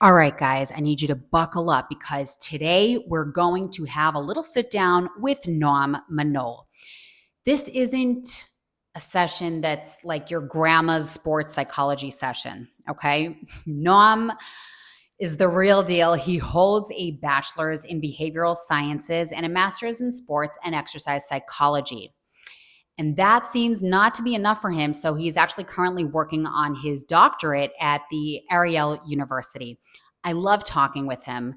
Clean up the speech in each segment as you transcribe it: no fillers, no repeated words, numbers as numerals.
All right, guys, I need you to buckle up because today we're going to have a little sit down with Noam Manor. This isn't a session that's like your grandma's sports psychology session, okay? Noam is the real deal. He holds a bachelor's in behavioral sciences and a master's in sports and exercise psychology. And that seems not to be enough for him. So he's actually currently working on his doctorate at the Ariel University. I love talking with him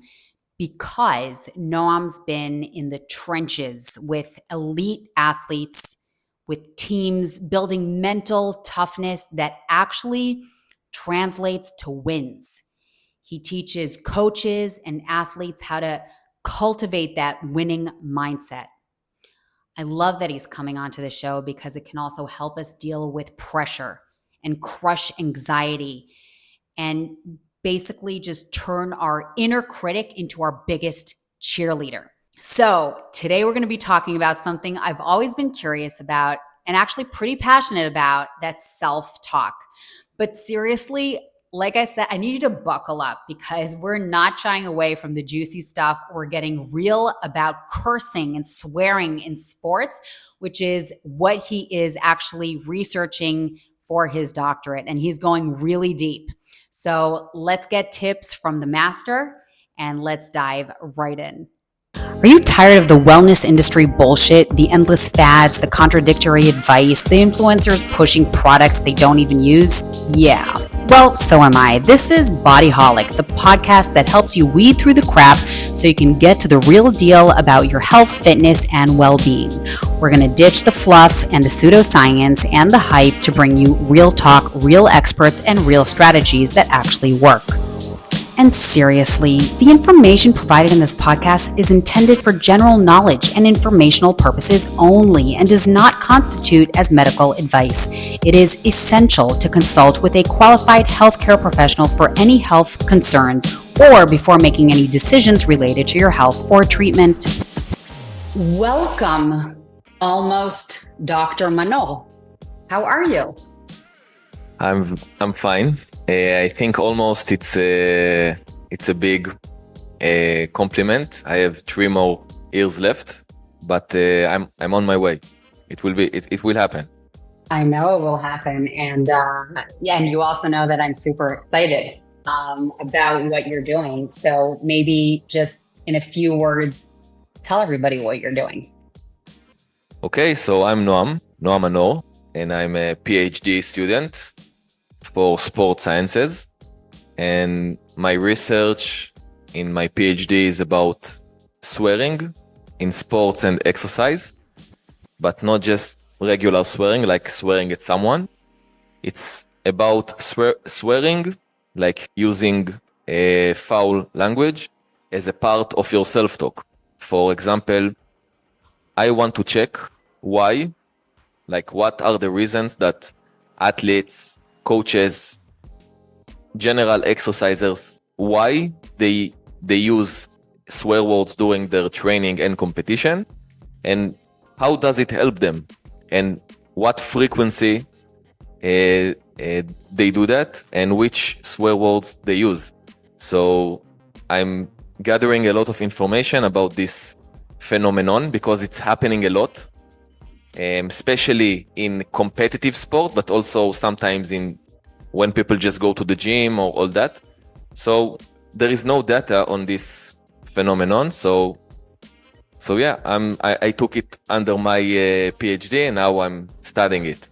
because Noam's been in the trenches with elite athletes, with teams, building mental toughness that actually translates to wins. He teaches coaches and athletes how to cultivate that winning mindset. I love that he's coming onto the show because it can also help us deal with pressure and crush anxiety and basically just turn our inner critic into our biggest cheerleader. So today we're going to be talking about something I've always been curious about and actually pretty passionate about, that's self-talk. But seriously, like I said, I need you to buckle up because we're not shying away from the juicy stuff. We're getting real about cursing and swearing in sports, which is what he is actually researching for his doctorate. And he's going really deep. So let's get tips from the master and let's dive right in. Are you tired of the wellness industry bullshit, the endless fads, the contradictory advice, the influencers pushing products they don't even use? Yeah. Well, so am I. This is Bodyholic, the podcast that helps you weed through the crap so you can get to the real deal about your health, fitness, and well-being. We're going to ditch the fluff and the pseudoscience and the hype to bring you real talk, real experts, and real strategies that actually work. And seriously, the information provided in this podcast is intended for general knowledge and informational purposes only and does not constitute as medical advice. It is essential to consult with a qualified healthcare professional for any health concerns or before making any decisions related to your health or treatment. Welcome, almost Dr. Manor. How are you? I'm fine. I think almost it's a big compliment. I have 3 more years left, but I'm on my way. It will happen. I know it will happen, and and you also know that I'm super excited about what you're doing. So maybe just in a few words, tell everybody what you're doing. Okay, so I'm Noam Manor, and I'm a PhD student for sports sciences, and my research in my PhD is about swearing in sports and exercise, but not just regular swearing like swearing at someone. It's about swearing like using a foul language as a part of your self-talk. For example, I want to check why, like what are the reasons that athletes, coaches, general exercisers, why they use swear words during their training and competition, and how does it help them, and what frequency they do that, and which swear words they use. So I'm gathering a lot of information about this phenomenon because it's happening a lot. Especially in competitive sport, but also sometimes when people just go to the gym or all that. So there is no data on this phenomenon. So yeah, I took it under my PhD and now I'm studying it.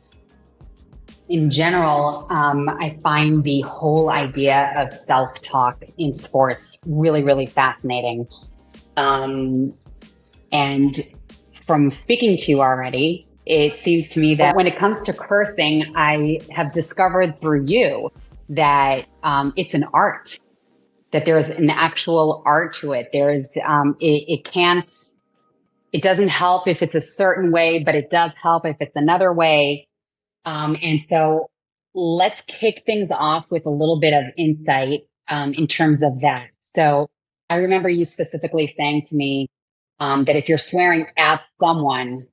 In general, I find the whole idea of self-talk in sports really, really fascinating. And from speaking to you already, it seems to me that when it comes to cursing, I have discovered through you that it's an art, that there's an actual art to it. There's, it doesn't help if it's a certain way, but it does help if it's another way. And so let's kick things off with a little bit of insight in terms of that. So I remember you specifically saying to me that if you're swearing at someone,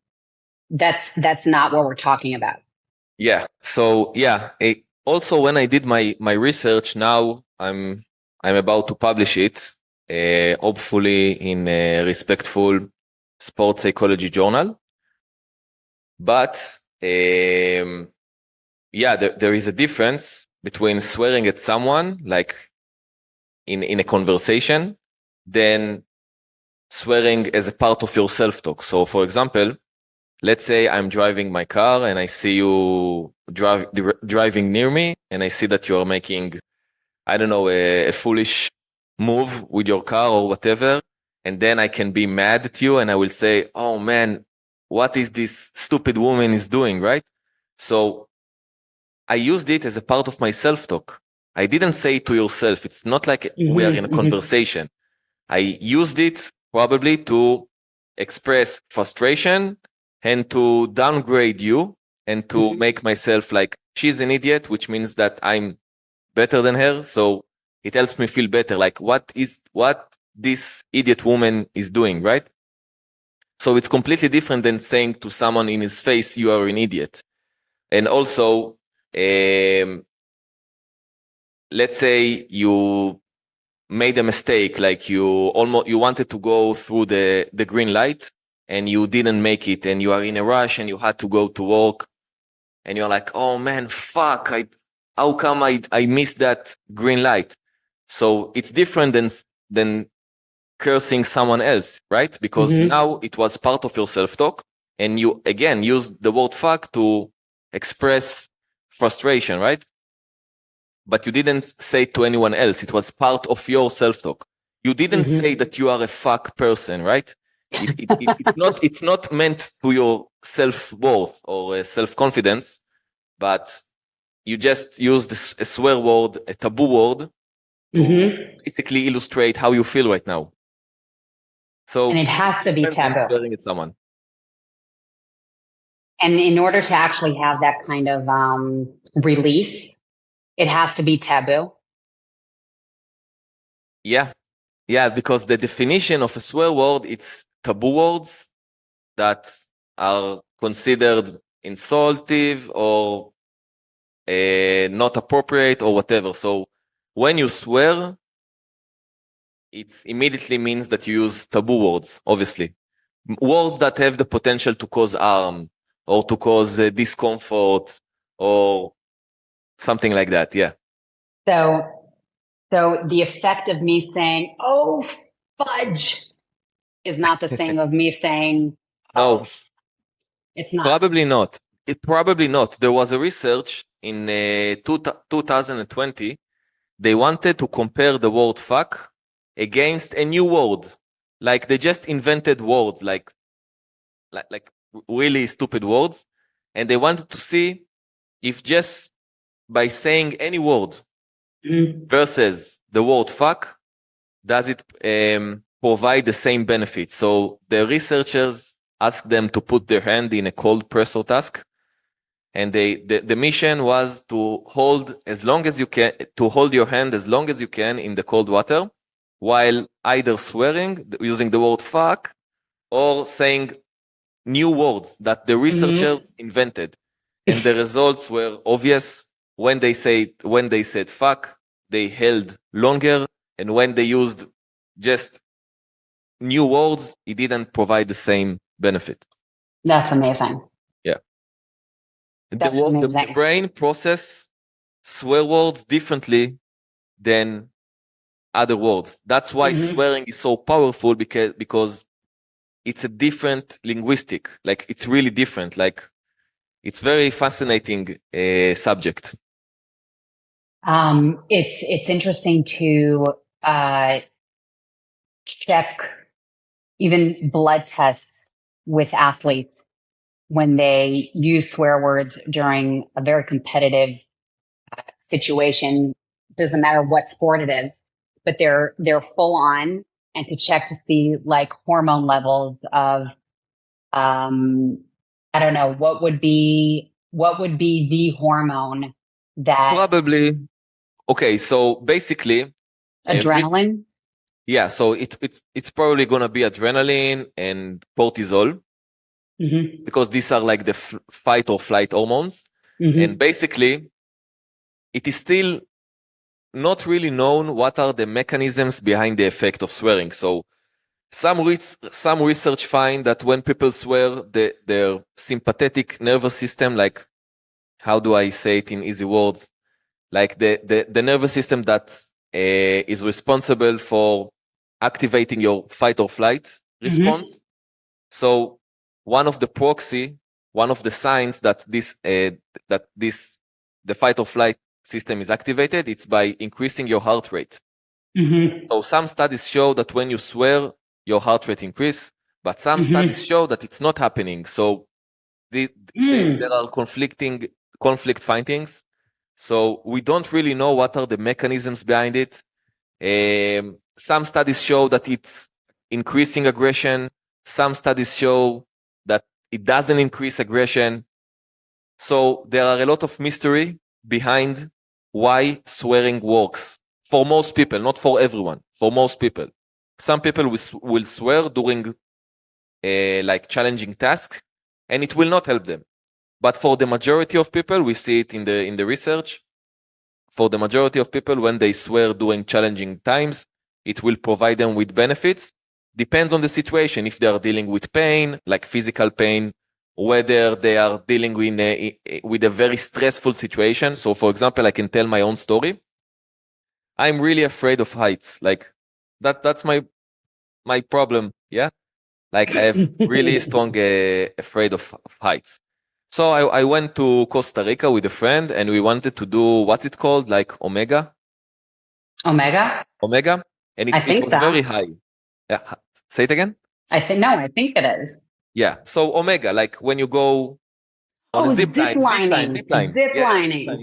that's not what we're talking about. Yeah. So yeah. Also, when I did my research, now I'm I'm about to publish it, hopefully in a respectful sports psychology journal. But yeah, there is a difference between swearing at someone, like in a conversation, than swearing as a part of your self-talk. So, for example, let's say I'm driving my car and I see you driving near me, and I see that you are making, I don't know, a foolish move with your car or whatever. And then I can be mad at you and I will say, oh man, what is this stupid woman is doing, right? So I used it as a part of my self-talk. I didn't say it to yourself. It's not like we are in a conversation. I used it probably to express frustration and to downgrade you and to make myself like, she's an idiot, which means that I'm better than her. So it helps me feel better. Like, what this idiot woman is doing, right? So it's completely different than saying to someone in his face, you are an idiot. And also, let's say you made a mistake, like you wanted to go through the green light and you didn't make it, and you are in a rush and you had to go to work, and you're like, oh man, fuck, how come I missed that green light? So it's different than cursing someone else, right? Because now it was part of your self-talk, and you again used the word fuck to express frustration, right? But you didn't say it to anyone else. It was part of your self-talk. You didn't say that you are a fuck person, right? It's not meant to your self-worth or self-confidence, but you just used a swear word, a taboo word, to basically illustrate how you feel right now. So, and it has to be taboo. Swearing at someone. And in order to actually have that kind of release, it has to be taboo. Yeah, because the definition of a swear word, it's taboo words that are considered insultive or not appropriate or whatever. So when you swear, it immediately means that you use taboo words, obviously. Words that have the potential to cause harm or to cause discomfort or something like that, yeah. So the effect of me saying, oh, fudge, is not the same of me saying, oh, No, it's not. probably not. Probably not. There was a research in 2020. They wanted to compare the word fuck against a new word. Like they just invented words, like really stupid words. And they wanted to see if just by saying any word versus the word fuck, does it provide the same benefits? So the researchers asked them to put their hand in a cold presso task. And the mission was to hold as long as you can, to hold your hand as long as you can in the cold water, while either swearing, using the word fuck, or saying new words that the researchers invented. And the results were obvious. When they said fuck, they held longer. And when they used just new words, it didn't provide the same benefit. That's amazing. Yeah. That's The amazing. brain process swear words differently than other words. That's why swearing is so powerful, because it's a different linguistic. Like it's really different. Like it's very fascinating subject. It's interesting to check even blood tests with athletes when they use swear words during a very competitive situation. Doesn't matter what sport it is, but they're full on, and to check to see like hormone levels of I don't know what would be the hormone that Probably. Okay, so basically, adrenaline. yeah, so it's probably gonna be adrenaline and cortisol, because these are like the fight or flight hormones. And basically, it is still not really known what are the mechanisms behind the effect of swearing. So some research find that when people swear, their sympathetic nervous system, like, how do I say it in easy words? Like the nervous system that is responsible for activating your fight or flight response. So one of the signs that the fight or flight system is activated, it's by increasing your heart rate. So some studies show that when you swear, your heart rate increase, but some studies show that it's not happening. So there are conflict findings. So we don't really know what are the mechanisms behind it. Some studies show that it's increasing aggression. Some studies show that it doesn't increase aggression. So there are a lot of mystery behind why swearing works. For most people, not for everyone, for most people. Some people will swear during like challenging tasks, and it will not help them. But for the majority of people, we see it in the research. For the majority of people, when they swear during challenging times, it will provide them with benefits. Depends on the situation. If they are dealing with pain, like physical pain, whether they are dealing with a very stressful situation. So, for example, I can tell my own story. I'm really afraid of heights. Like that's my problem. Yeah. Like I have really strong afraid of heights. So I went to Costa Rica with a friend, and we wanted to do, what's it called? Like Omega, and it was very high. Yeah. Say it again. I think it is. Yeah. So Omega, like when you go on a zip line. Yeah.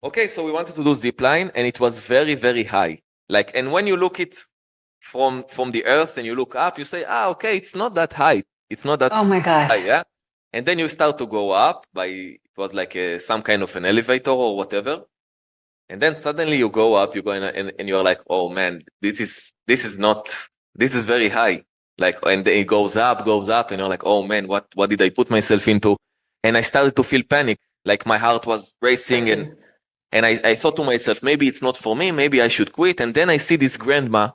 Okay, so we wanted to do zip line, and it was very, very high. Like, and when you look it from the earth and you look up, you say, okay, it's not that high. It's not that Oh my God. high, yeah? And then you start to go up it was like some kind of an elevator or whatever. And then suddenly you go up, you go in, and you're like, oh man, this is very high. Like, and then it goes up, and you're like, oh man, what did I put myself into? And I started to feel panic. Like my heart was racing, and I thought to myself, maybe it's not for me, maybe I should quit. And then I see this grandma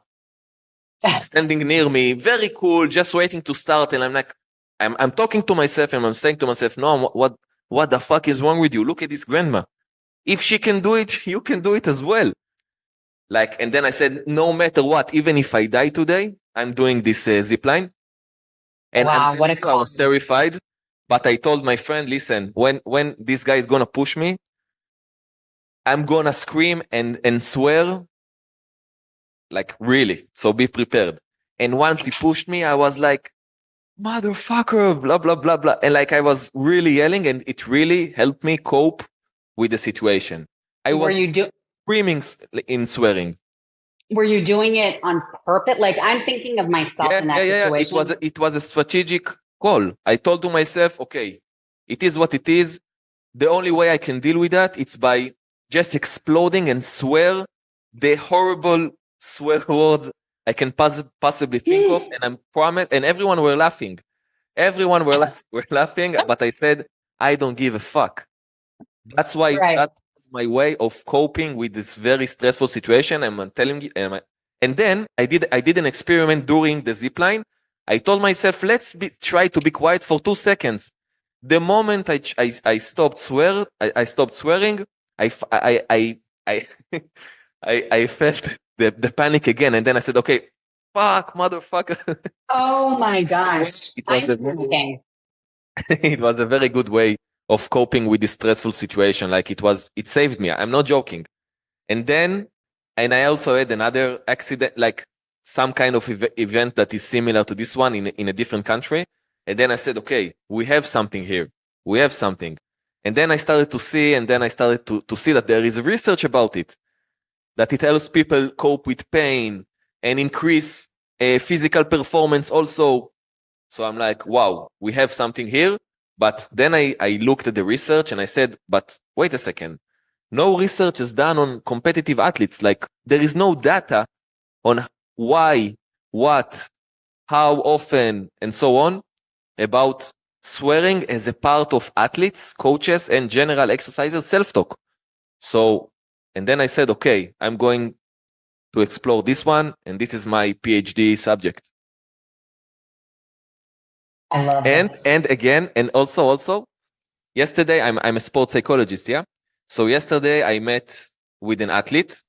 standing near me, very cool, just waiting to start. And I'm like, I'm talking to myself, and I'm saying to myself, no, what the fuck is wrong with you? Look at this grandma. If she can do it, you can do it as well. Like, and then I said, no matter what, even if I die today, I'm doing this zip line. And wow, what a I was terrified, but I told my friend, listen, when this guy is gonna push me, I'm gonna scream and swear, like really. So be prepared. And once he pushed me, I was like, motherfucker, blah, blah, blah, blah. And like, I was really yelling, and it really helped me cope with the situation. I was screaming in swearing. Were you doing it on purpose? Like, I'm thinking of myself in that situation. It was a strategic call. I told to myself, okay, it is what it is. The only way I can deal with that, it's by just exploding and swear the horrible swear words I can possibly think of. And I'm promised, and everyone were laughing. Everyone were laughing, but I said, I don't give a fuck. That's why that was my way of coping with this very stressful situation. I'm telling you, and then I did an experiment during the zip line. I told myself, let's try to be quiet for 2 seconds. The moment I stopped swearing, I felt the panic again, and then I said, okay, fuck, motherfucker. Oh my gosh. It was a very good way of coping with this stressful situation. Like it saved me. I'm not joking. And I also had another accident, like some kind of event that is similar to this one in a different country. And then I said, okay, we have something here. We have something. And then I started to see, to see that there is research about it, that it helps people cope with pain and increase physical performance also. So I'm like, wow, we have something here. But then I looked at the research and I said, but wait a second. No research is done on competitive athletes. Like there is no data on why, what, how often, and so on about swearing as a part of athletes, coaches, and general exercises self-talk. So And then I said, okay, I'm going to explore this one, and this is my PhD subject. I love this. And again, and also, yesterday I'm a sports psychologist, yeah. So yesterday I met with an athlete,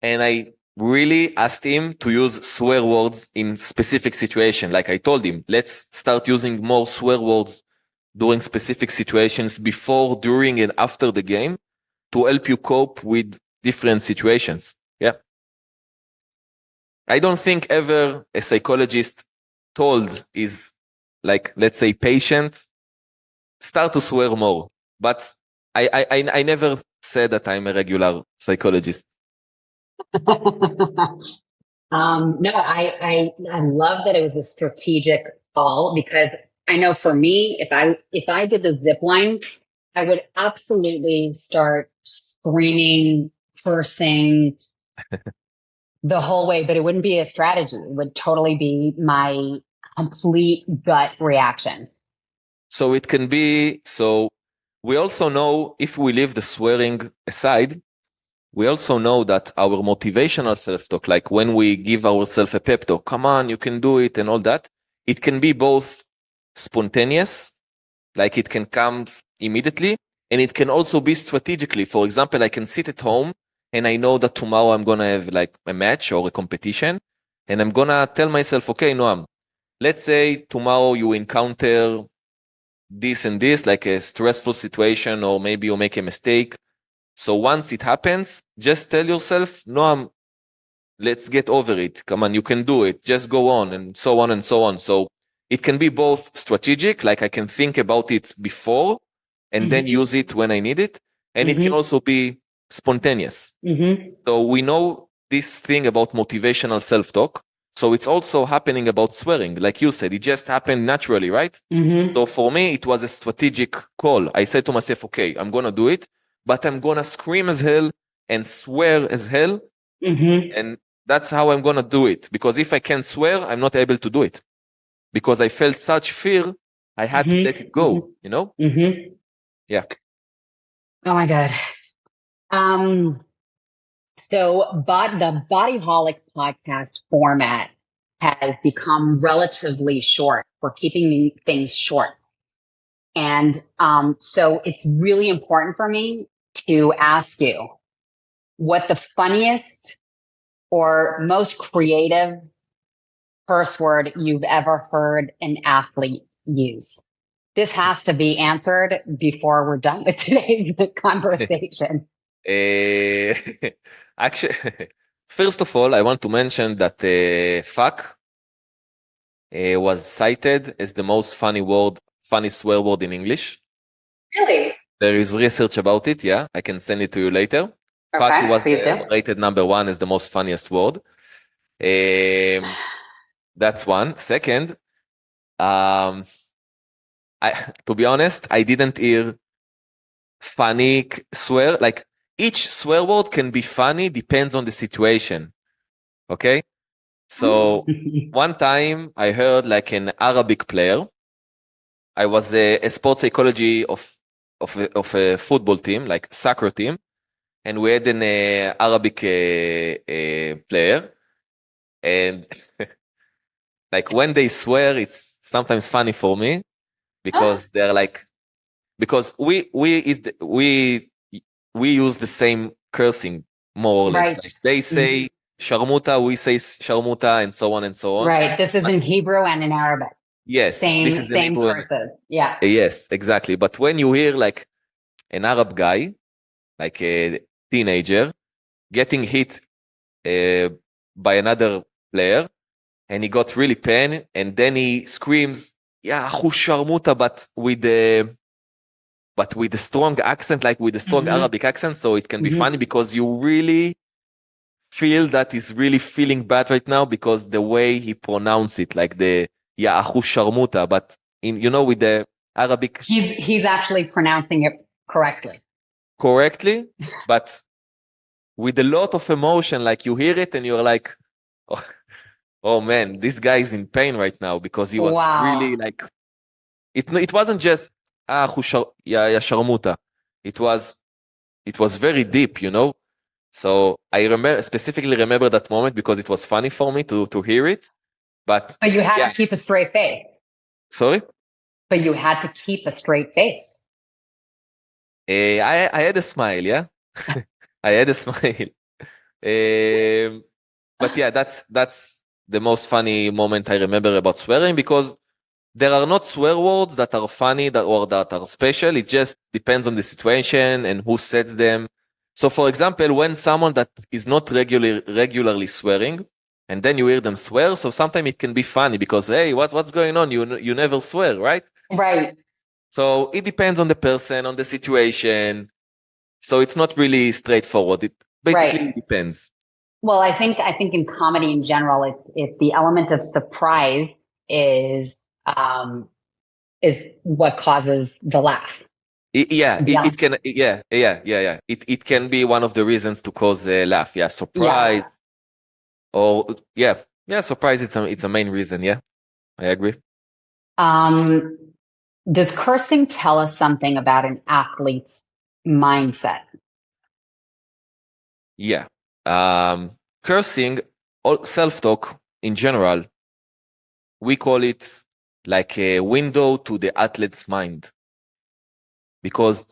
and I really asked him to use swear words in specific situation. Like I told him, let's start using more swear words during specific situations before, during, and after the game to help you cope with different situations. Yeah. I don't think ever a psychologist told his, like, let's say, patient, start to swear more. But I never said that I'm a regular psychologist. No, I love that it was a strategic call, because I know for me, if I did the zip line, I would absolutely start screaming, cursing the whole way, but it wouldn't be a strategy. It would totally be my complete gut reaction. So it can be, so we also know, if we leave the swearing aside, we also know that our motivational self-talk, like when we give ourselves a pep talk, come on, you can do it and all that, it can be both spontaneous, like it can come immediately, and it can also be strategically. For example, I can sit at home and I know that tomorrow I'm going to have like a match or a competition, and I'm going to tell myself, okay, Noam, let's say tomorrow you encounter this and this, like a stressful situation, or maybe you make a mistake. So once it happens, just tell yourself, Noam, let's get over it. Come on, you can do it. Just go on, and so on and so on. So it can be both strategic, like I can think about it before and then use it when I need it. And it can also be spontaneous. So we know this thing about motivational self-talk. So it's also happening about swearing. Like you said, it just happened naturally, right? So for me, it was a strategic call. I said to myself, okay, I'm going to do it, but I'm going to scream as hell and swear as hell. And that's how I'm going to do it. Because if I can't swear, I'm not able to do it. Because I felt such fear, I had to let it go, you know? Yeah. Oh my God. So the Bodyholic podcast format has become relatively short. We're keeping things short. And so it's really important for me to ask you what the funniest or most creative curse word you've ever heard an athlete use. This has to be answered before we're done with today's conversation. Actually, first of all, I want to mention that fuck was cited as the most funny swear word in English. Really? There is research about it, yeah. I can send it to you later. Okay, Fuck was please do. rated number 1 as the most funniest word. That's one. Second, to be honest, I didn't hear funny swear. Like, each swear word can be funny, depends on the situation. Okay? So one time I heard like an Arabic player. I was a sports psychology of a football team, like soccer team, and we had an Arabic player, and like when they swear, it's sometimes funny for me because they're like, because we use the same cursing more or less. Right. Like they say sharmuta, we say sharmuta, and so on and so on. Right. This is in Hebrew and in Arabic. Yes, this is in Same Hebrew. curses. Yeah. Yes, exactly. But when you hear like an Arab guy, like a teenager, getting hit by another player, and he got really pain, and then he screams, "Yeah, achu sharmuta," but with a strong accent, like with a strong Arabic accent, so it can be funny because you really feel that he's really feeling bad right now because the way he pronounced it, like the "Yeah, achu sharmuta," but in, you know, with the Arabic, He's actually pronouncing it correctly, but with a lot of emotion. Like you hear it and you're like, oh man, this guy is in pain right now because he was really like, it wasn't just ya sharmuta. It was very deep, you know. So I specifically remember that moment because it was funny for me to hear it. But you had to keep a straight face. Sorry? But you had to keep a straight face. I had a smile, yeah? I had a smile. But yeah, that's the most funny moment I remember about swearing, because there are not swear words that are funny or that are special. It just depends on the situation and who says them. So for example, when someone that is not regularly swearing, and then you hear them swear, so sometimes it can be funny because, hey, what's going on? You never swear, right? Right. So it depends on the person, on the situation. So it's not really straightforward. It basically depends. Well, I think in comedy in general, it's the element of surprise is what causes the laugh. It can. Yeah. It can be one of the reasons to cause a laugh. Yeah, surprise. Yeah. Or surprise. It's a main reason. Yeah, I agree. Does cursing tell us something about an athlete's mindset? Yeah. Cursing, self-talk in general, we call it like a window to the athlete's mind, because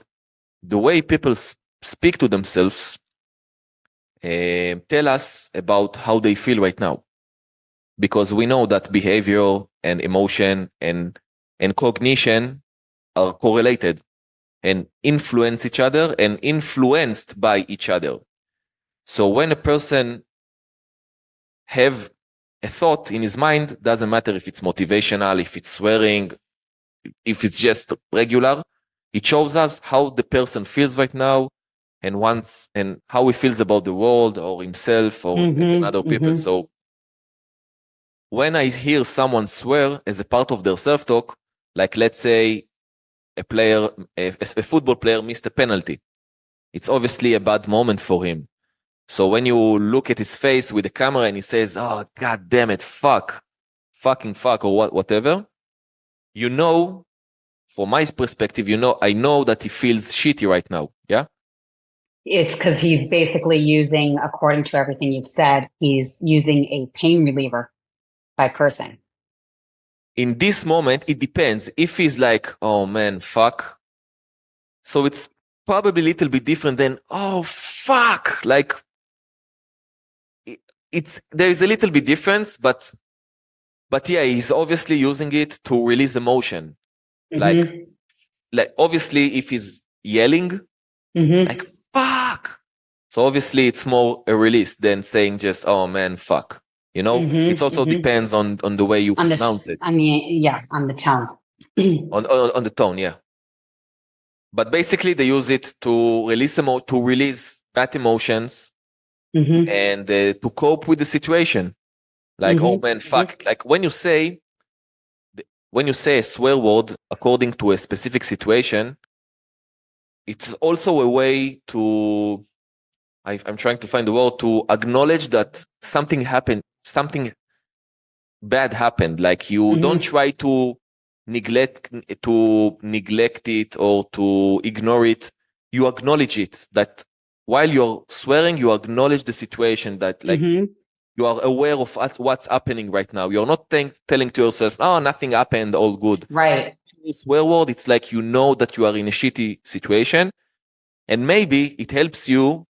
the way people speak to themselves tell us about how they feel right now, because we know that behavior and emotion and cognition are correlated and influence each other and influenced by each other. So when a person have a thought in his mind, doesn't matter if it's motivational, if it's swearing, if it's just regular, it shows us how the person feels right now and how he feels about the world or himself or other people. So when I hear someone swear as a part of their self-talk, like let's say a football player missed a penalty, it's obviously a bad moment for him. So when you look at his face with the camera and he says, "Oh, God damn it, fucking fuck," or whatever, you know, from my perspective, I know that he feels shitty right now. Yeah. It's because he's basically using, according to everything you've said, he's using a pain reliever by cursing. In this moment, it depends. If he's like, "Oh man, fuck," so it's probably a little bit different than, "Oh fuck." Like there is a little bit difference, but yeah, he's obviously using it to release emotion. Like obviously, if he's yelling, like fuck, so obviously it's more a release than saying just, "Oh man, fuck." It also depends on the way you pronounce it. On the tone. on the tone, yeah. But basically, they use it to release bad emotions and to cope with the situation. Like, "Oh man, fuck." Like when you say a swear word according to a specific situation, it's also a way to, I'm trying to find the word, to acknowledge that something happened, something bad happened. Like you don't try to neglect it or to ignore it. You acknowledge it. That while you're swearing, you acknowledge the situation, that like you are aware of what's happening right now. You're not telling to yourself, "Oh, nothing happened, all good." Right. Swear word, it's like you know that you are in a shitty situation, and maybe it helps you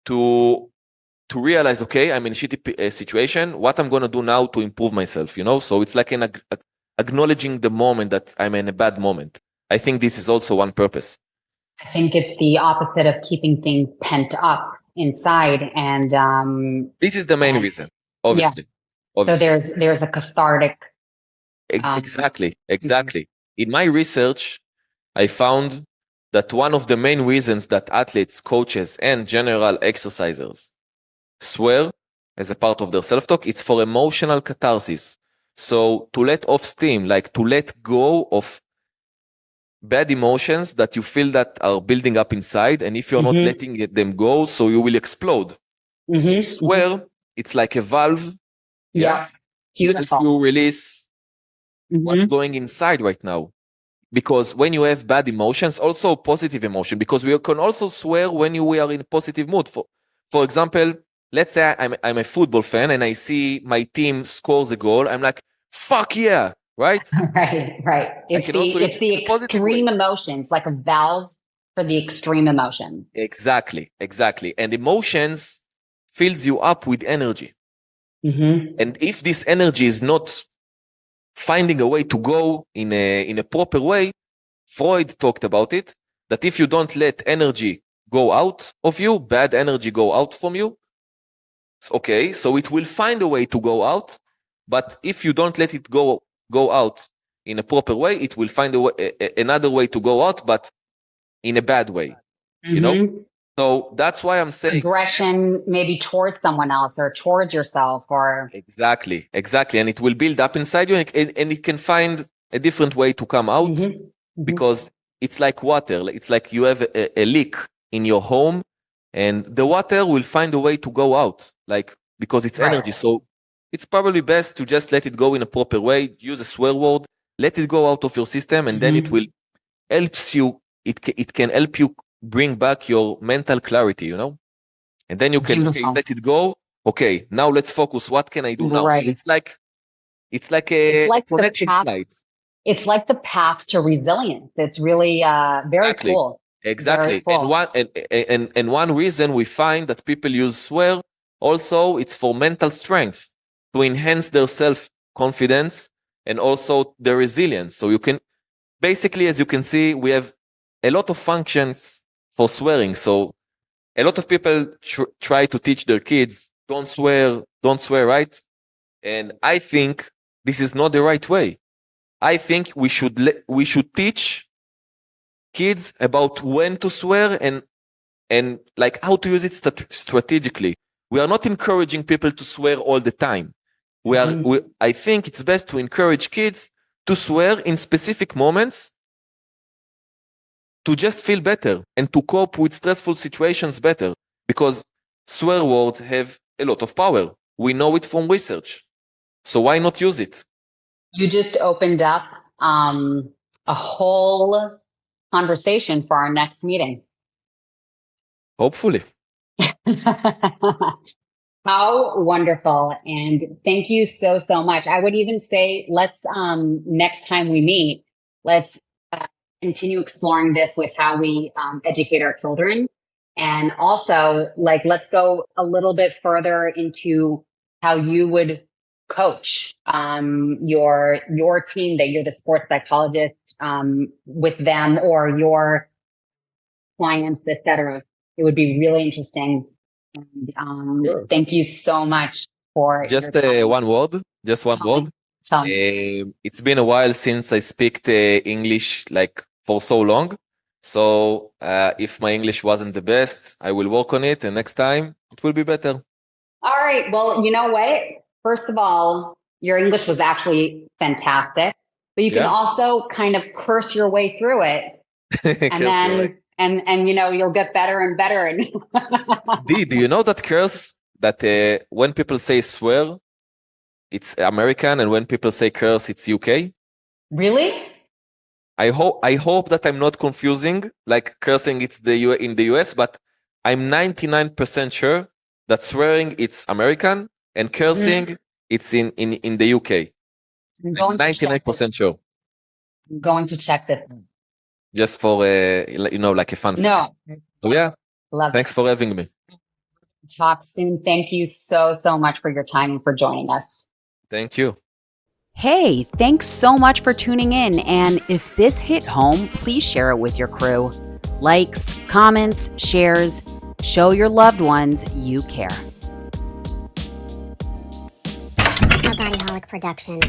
to realize, okay, I'm in a shitty situation. What I'm going to do now to improve myself, So it's like acknowledging the moment that I'm in a bad moment. I think this is also one purpose. I think it's the opposite of keeping things pent up inside, and this is the main reason, obviously. So there's a cathartic. Exactly. In my research, I found that one of the main reasons that athletes, coaches, and general exercisers swear as a part of their self-talk, it's for emotional catharsis. So to let off steam, like to let go of bad emotions that you feel that are building up inside, and if you're not letting them go, so you will explode. So swear, it's like a valve. Yeah. Beautiful. You release what's going inside right now. Because when you have bad emotions, also positive emotion, because we can also swear when we are in a positive mood. for example, let's say I'm a football fan and I see my team scores a goal. I'm like, fuck yeah, right? Right. I can also use It's it in the a positive way. extreme emotions, like a valve for the extreme emotion. Exactly. And emotions fills you up with energy. Mm-hmm. And if this energy is not finding a way to go in a proper way, Freud talked about it, that if you don't let energy go out of you, bad energy go out from you, okay, so it will find a way to go out, but if you don't let it go out in a proper way, it will find another way to go out, but in a bad way, you know? Mm-hmm. So that's why I'm saying Aggression, maybe towards someone else or towards yourself, or exactly, and it will build up inside you, and it can find a different way to come out. Mm-hmm. Mm-hmm. Because it's like water. It's like you have a leak in your home, and the water will find a way to go out, like because it's Right. energy. So it's probably best to just let it go in a proper way. Use a swear word, let it go out of your system, and then it will helps you. It can help you bring back your mental clarity, you know. And then you can okay, Beautiful. let it go. Okay, now let's focus. What can I do now? So Right. it's like It's a like the connecting path. flight. It's like the path to resilience. It's really very Exactly. cool. Exactly. Very cool. And one reason we find that people use swear also it's for mental strength to enhance their self-confidence and also their resilience. So you can basically, as you can see, we have a lot of functions for swearing. So a lot of people try to teach their kids, don't swear, right? And I think this is not the right way. I think we should teach kids about when to swear and like how to use it strategically. We are not encouraging people to swear all the time. I think it's best to encourage kids to swear in specific moments to just feel better and to cope with stressful situations better, because swear words have a lot of power. We know it from research. So why not use it? You just opened up a whole conversation for our next meeting. Hopefully. How wonderful. And thank you so much. I would even say let's next time we meet, let's continue exploring this with how we educate our children. And also like let's go a little bit further into how you would coach your team, that you're the sports psychologist with them, or your clients, etc. It would be really interesting. And Sure. thank you so much for Just your time. one word. Just one Tell me. word. Tell me. It's been a while since I speak English like for so long. So if my English wasn't the best, I will work on it, and next time it will be better. All right. Well, you know what? First of all, your English was actually fantastic, but you can Yeah. also kind of curse your way through it, and Curse then your way. and you know you'll get better and better. And Do you know that curse that when people say swear, it's American, and when people say curse, it's UK? Really? I hope that I'm not confusing, like cursing it's in the US, but I'm 99% sure that swearing it's American and cursing it's in the UK. I'm I'm going to check 99% this. sure. I'm going to check this. Just for like a fun fact. No. So yeah, Love thanks for having me. it. Talk soon. Thank you so much for your time and for joining us. Thank you. Hey, thanks so much for tuning in. And if this hit home, please share it with your crew. Likes, comments, shares, show your loved ones you care. A Bodyholic production.